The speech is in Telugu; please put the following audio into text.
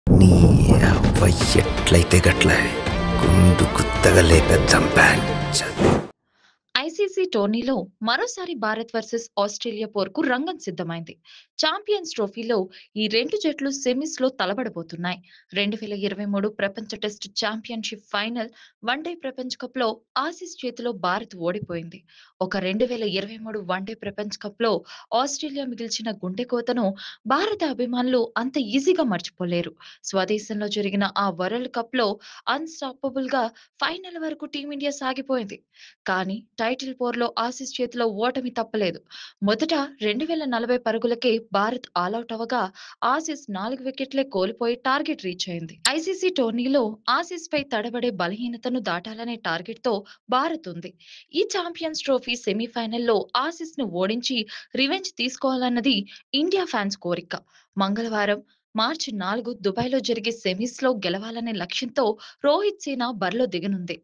నీ అవ్వ ఎట్లయితే గట్ల గుండు గుత్తగా లేపేద్దాం బ్యాంక్. ఐసీసీ టోర్నీలో మరోసారి భారత్ వర్సెస్ ఆస్ట్రేలియా పోరుకు రంగం సిద్ధమైంది. ఛాంపియన్స్ ట్రోఫీలో ఈ రెండు జట్లు సెమీస్ లో తలపడబోతున్నాయి. 2023 ప్రపంచ టెస్ట్ ఛాంపియన్షిప్ ఫైనల్ వన్డే ప్రపంచ కప్ లో ఆసీస్ చేతిలో భారత్ ఓడిపోయింది. ఒక 2023 వన్డే ప్రపంచ కప్ లో ఆస్ట్రేలియా మిగిల్చిన గుండె కోతను భారత అభిమానులు అంత ఈజీగా మర్చిపోలేరు. స్వదేశంలో జరిగిన ఆ వరల్డ్ కప్ లో అన్స్టాపబుల్ గా ఫైనల్ వరకు టీమిండియా సాగిపోయింది. కానీ టైటిల్ పోర్లో ఆసీస్ చేతిలో ఓటమి తప్పలేదు. మొదట 2040 పరుగులకే భారత్ ఆలౌట్ అవ్వగా ఆసీస్ 4 వికెట్లే కోల్పోయి టార్గెట్ రీచ్ అయింది. ఐసీసీ టోర్నీలో ఆసీస్ పై తడబడే బలహీనతను దాటాలనే టార్గెట్ తో భారత్ ఉంది. ఈ ఛాంపియన్స్ ట్రోఫీ సెమీఫైనల్లో ఆసీస్ ను ఓడించి రివెంజ్ తీసుకోవాలన్నది ఇండియా ఫ్యాన్స్ కోరిక. మంగళవారం మార్చి 4 దుబాయ్లో జరిగే సెమీస్ లో గెలవాలనే లక్ష్యంతో రోహిత్ సేన బరిలో దిగనుంది.